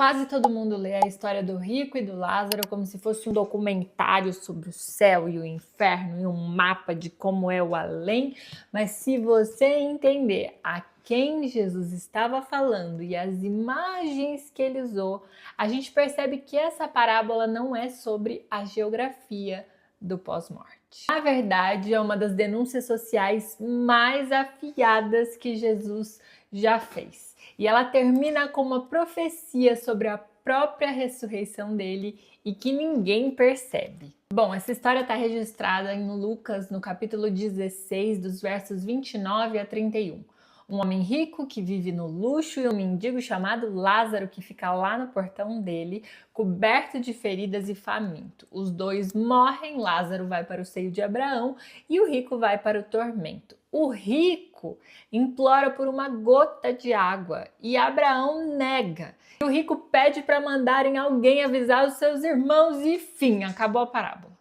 Quase todo mundo lê a história do rico e do Lázaro como se fosse um documentário sobre o céu e o inferno e um mapa de como é o além, mas se você entender a quem Jesus estava falando e as imagens que ele usou, a gente percebe que essa parábola não é sobre a geografia do pós-morte. Na verdade, é uma das denúncias sociais mais afiadas que Jesus já fez. E ela termina com uma profecia sobre a própria ressurreição dele e que ninguém percebe. Bom, essa história está registrada em Lucas, no capítulo 16, dos versos 29 a 31. Um homem rico que vive no luxo e um mendigo chamado Lázaro que fica lá no portão dele, coberto de feridas e faminto. Os dois morrem, Lázaro vai para o seio de Abraão e o rico vai para o tormento. O rico implora por uma gota de água e Abraão nega. O rico pede para mandarem alguém avisar os seus irmãos e fim, acabou a parábola.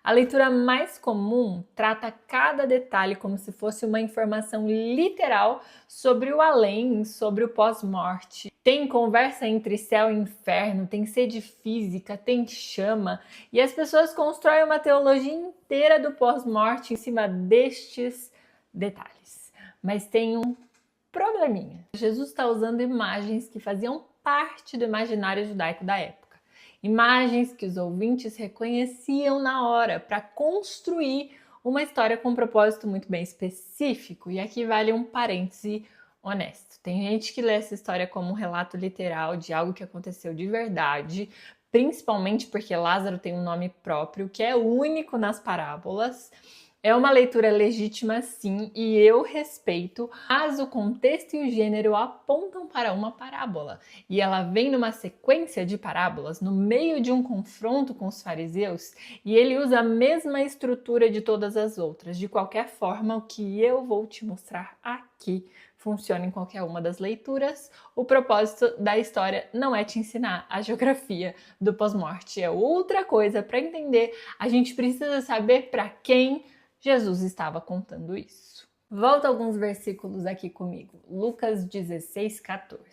A leitura mais comum trata cada detalhe como se fosse uma informação literal sobre o além, sobre o pós-morte. Tem conversa entre céu e inferno, tem sede física, tem chama, e as pessoas constroem uma teologia inteira do pós-morte em cima destes detalhes. Mas tem um probleminha. Jesus está usando imagens que faziam parte do imaginário judaico da época. Imagens que os ouvintes reconheciam na hora para construir uma história com um propósito muito bem específico. E aqui vale um parêntese honesto. Tem gente que lê essa história como um relato literal de algo que aconteceu de verdade, principalmente porque Lázaro tem um nome próprio, que é único nas parábolas. É uma leitura legítima, sim, e eu respeito, mas o contexto e o gênero apontam para uma parábola. E ela vem numa sequência de parábolas, no meio de um confronto com os fariseus, e ele usa a mesma estrutura de todas as outras. De qualquer forma, o que eu vou te mostrar aqui funciona em qualquer uma das leituras. O propósito da história não é te ensinar a geografia do pós-morte, é outra coisa. Para entender, a gente precisa saber para quem Jesus estava contando isso. Volta alguns versículos aqui comigo. Lucas 16, 14.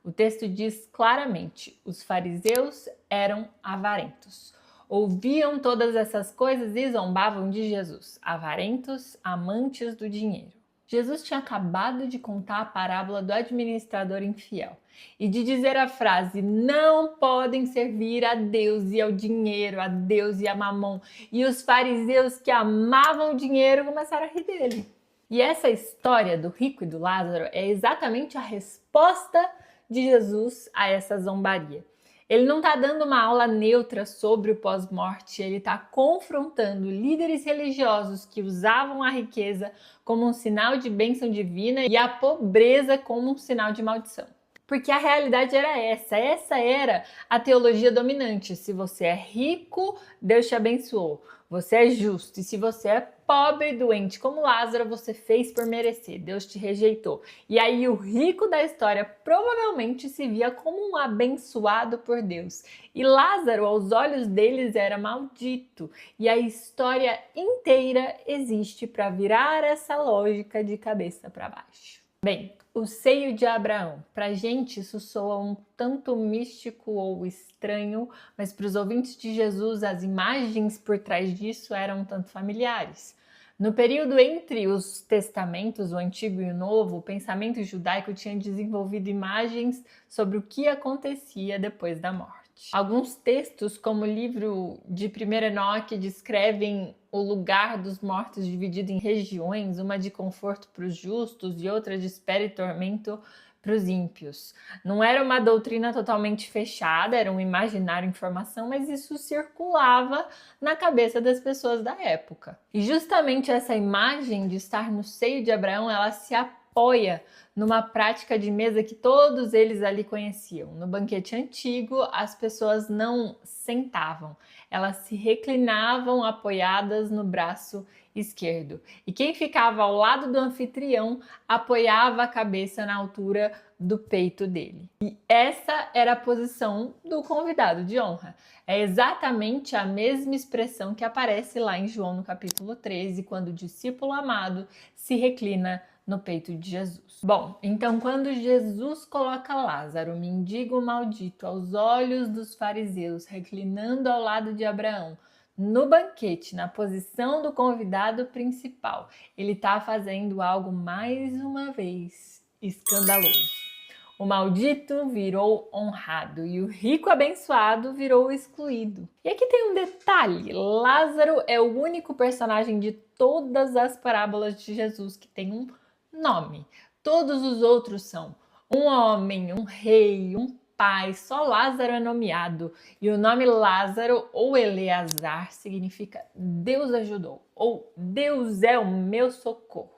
O texto diz claramente: os fariseus eram avarentos. Ouviam todas essas coisas e zombavam de Jesus. Avarentos, amantes do dinheiro. Jesus tinha acabado de contar a parábola do administrador infiel e de dizer a frase: não podem servir a Deus e ao dinheiro, a Deus e a Mamon. E os fariseus que amavam o dinheiro começaram a rir dele. E essa história do rico e do Lázaro é exatamente a resposta de Jesus a essa zombaria. Ele não está dando uma aula neutra sobre o pós-morte, ele está confrontando líderes religiosos que usavam a riqueza como um sinal de bênção divina e a pobreza como um sinal de maldição. Porque a realidade era essa era a teologia dominante. Se você é rico, Deus te abençoou. Você é justo. E se você é pobre e doente como Lázaro, você fez por merecer. Deus te rejeitou. E aí o rico da história provavelmente se via como um abençoado por Deus. E Lázaro, aos olhos deles, era maldito. E a história inteira existe para virar essa lógica de cabeça para baixo. Bem, o seio de Abraão. Pra gente isso soa um tanto místico ou estranho, mas para os ouvintes de Jesus as imagens por trás disso eram um tanto familiares. No período entre os testamentos, o Antigo e o Novo, o pensamento judaico tinha desenvolvido imagens sobre o que acontecia depois da morte. Alguns textos, como o livro de 1 Enoque, descrevem o lugar dos mortos dividido em regiões, uma de conforto para os justos e outra de espera e tormento para os ímpios. Não era uma doutrina totalmente fechada, era um imaginário, informação, mas isso circulava na cabeça das pessoas da época. E justamente essa imagem de estar no seio de Abraão, ela se apoia numa prática de mesa que todos eles ali conheciam. No banquete antigo, as pessoas não sentavam, elas se reclinavam apoiadas no braço esquerdo. E quem ficava ao lado do anfitrião apoiava a cabeça na altura do peito dele. E essa era a posição do convidado de honra. É exatamente a mesma expressão que aparece lá em João no capítulo 13, quando o discípulo amado se reclina no peito de Jesus. Bom, então quando Jesus coloca Lázaro, o mendigo maldito, aos olhos dos fariseus, reclinando ao lado de Abraão, no banquete, na posição do convidado principal, ele está fazendo algo mais uma vez escandaloso. O maldito virou honrado e o rico abençoado virou excluído. E aqui tem um detalhe: Lázaro é o único personagem de todas as parábolas de Jesus que tem um nome. Todos os outros são um homem, um rei, um pai. Só Lázaro é nomeado. E o nome Lázaro ou Eleazar significa Deus ajudou ou Deus é o meu socorro.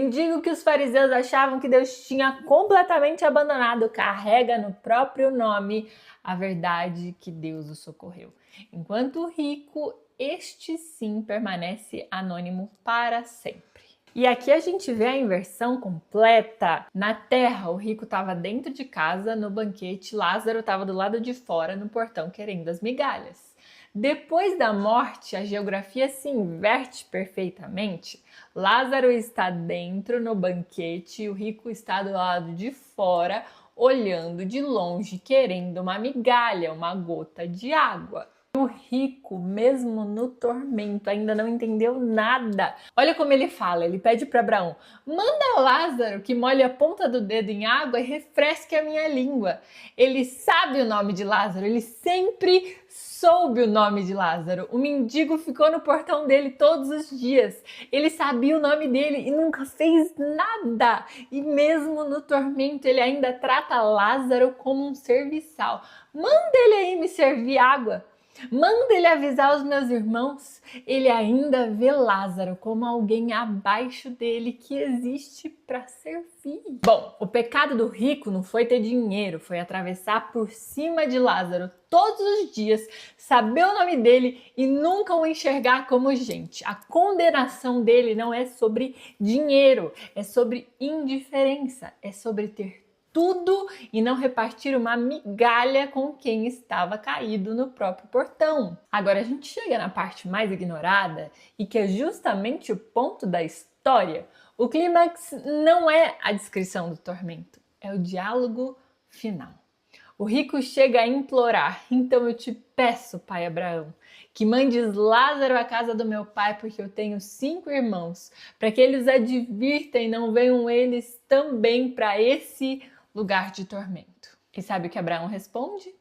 Digo que os fariseus achavam que Deus tinha completamente abandonado, carrega no próprio nome a verdade que Deus o socorreu. Enquanto o rico, este sim permanece anônimo para sempre. E aqui a gente vê a inversão completa. Na terra, o rico estava dentro de casa, no banquete, Lázaro estava do lado de fora, no portão, querendo as migalhas. Depois da morte, a geografia se inverte perfeitamente. Lázaro está dentro no banquete e o rico está do lado de fora, olhando de longe, querendo uma migalha, uma gota de água. O rico, mesmo no tormento, ainda não entendeu nada. Olha como ele fala, ele pede para Abraão: manda Lázaro que molhe a ponta do dedo em água e refresque a minha língua. Ele sabe o nome de Lázaro, ele sempre soube o nome de Lázaro. O mendigo ficou no portão dele todos os dias. Ele sabia o nome dele e nunca fez nada. E mesmo no tormento, ele ainda trata Lázaro como um serviçal. Manda ele aí me servir água. Manda ele avisar os meus irmãos. Ele ainda vê Lázaro como alguém abaixo dele que existe para servir. Bom, o pecado do rico não foi ter dinheiro, foi atravessar por cima de Lázaro todos os dias, saber o nome dele e nunca o enxergar como gente. A condenação dele não é sobre dinheiro, é sobre indiferença, é sobre ter tudo e não repartir uma migalha com quem estava caído no próprio portão. Agora a gente chega na parte mais ignorada e que é justamente o ponto da história. O clímax não é a descrição do tormento, é o diálogo final. O rico chega a implorar: então eu te peço, pai Abraão, que mandes Lázaro à casa do meu pai, porque eu tenho 5 irmãos, para que eles advirtam e não venham eles também para esse lugar de tormento. E sabe o que Abraão responde?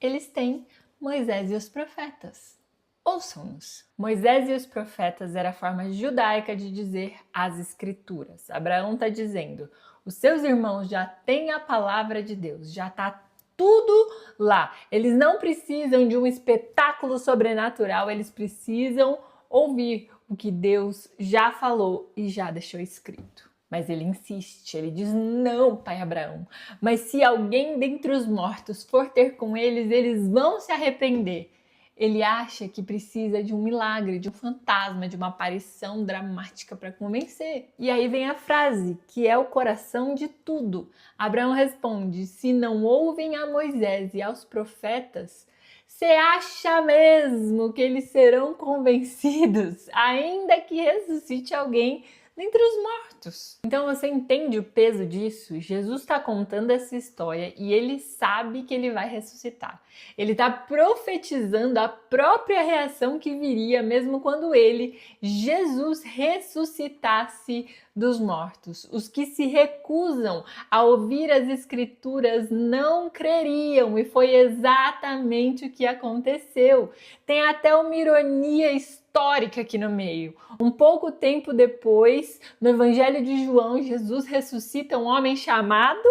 Eles têm Moisés e os profetas. Ouçam-nos. Moisés e os profetas era a forma judaica de dizer as escrituras. Abraão está dizendo: os seus irmãos já têm a palavra de Deus, já está tudo lá. Eles não precisam de um espetáculo sobrenatural, eles precisam ouvir o que Deus já falou e já deixou escrito. Mas ele insiste, ele diz: não, pai Abraão, mas se alguém dentre os mortos for ter com eles, eles vão se arrepender. Ele acha que precisa de um milagre, de um fantasma, de uma aparição dramática para convencer. E aí vem a frase, que é o coração de tudo. Abraão responde: se não ouvem a Moisés e aos profetas, você acha mesmo que eles serão convencidos, ainda que ressuscite alguém dentre os mortos? Então você entende o peso disso? Jesus está contando essa história e ele sabe que ele vai ressuscitar. Ele está profetizando a própria reação que viria mesmo quando ele, Jesus, ressuscitasse dos mortos. Os que se recusam a ouvir as escrituras não creriam, e foi exatamente o que aconteceu. Tem até uma ironia histórica aqui no meio. Um pouco tempo depois, no Evangelho de João, Jesus ressuscita um homem chamado...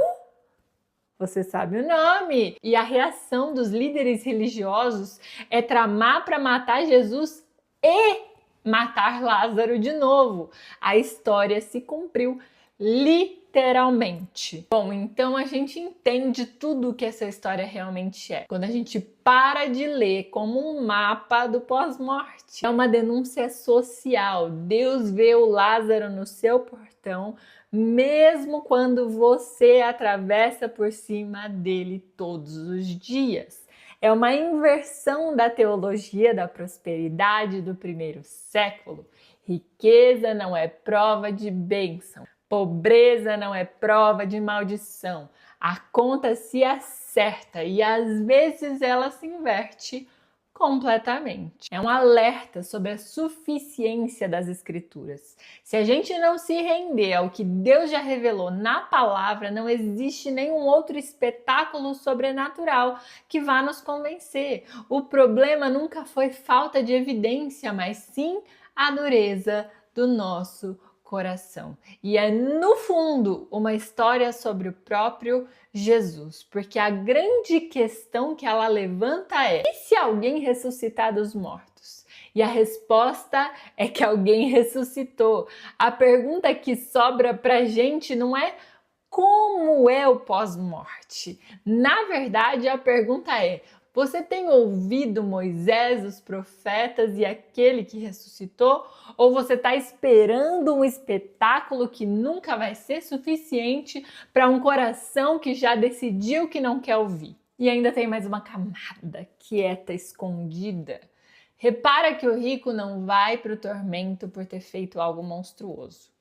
Você sabe o nome. E a reação dos líderes religiosos é tramar para matar Jesus e matar Lázaro de novo. A história se cumpriu literalmente. Bom, então a gente entende tudo o que essa história realmente é quando a gente para de ler como um mapa do pós-morte. É uma denúncia social. Deus vê o Lázaro no seu portão, mesmo quando você atravessa por cima dele todos os dias. É uma inversão da teologia da prosperidade do primeiro século. Riqueza não é prova de bênção. Pobreza não é prova de maldição. A conta se acerta e às vezes ela se inverte completamente. É um alerta sobre a suficiência das Escrituras. Se a gente não se render ao que Deus já revelou na palavra, não existe nenhum outro espetáculo sobrenatural que vá nos convencer. O problema nunca foi falta de evidência, mas sim a dureza do nosso coração. E é, no fundo, uma história sobre o próprio Jesus, porque a grande questão que ela levanta é: e se alguém ressuscitar dos mortos? E a resposta é que alguém ressuscitou. A pergunta que sobra pra gente não é como é o pós-morte. Na verdade, a pergunta é: você tem ouvido Moisés, os profetas e aquele que ressuscitou? Ou você está esperando um espetáculo que nunca vai ser suficiente para um coração que já decidiu que não quer ouvir? E ainda tem mais uma camada quieta, escondida. Repara que o rico não vai para o tormento por ter feito algo monstruoso.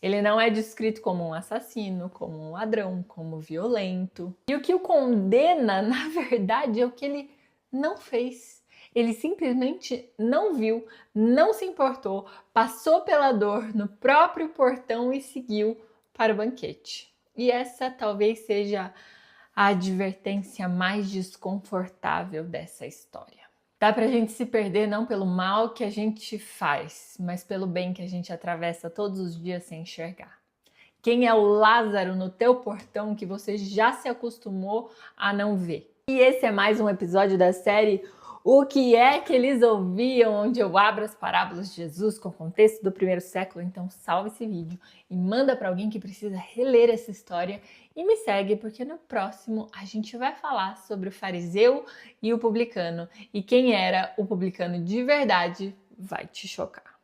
Ele não é descrito como um assassino, como um ladrão, como violento. E o que o condena, na verdade, é o que ele não fez. Ele simplesmente não viu, não se importou, passou pela dor no próprio portão e seguiu para o banquete. E essa talvez seja a advertência mais desconfortável dessa história. Dá pra gente se perder não pelo mal que a gente faz, mas pelo bem que a gente atravessa todos os dias sem enxergar. Quem é o Lázaro no teu portão que você já se acostumou a não ver? E esse é mais um episódio da série O que é que eles ouviam, onde eu abro as parábolas de Jesus com o contexto do primeiro século. Então salve esse vídeo e manda para alguém que precisa reler essa história e me segue, porque no próximo a gente vai falar sobre o fariseu e o publicano. E quem era o publicano de verdade vai te chocar.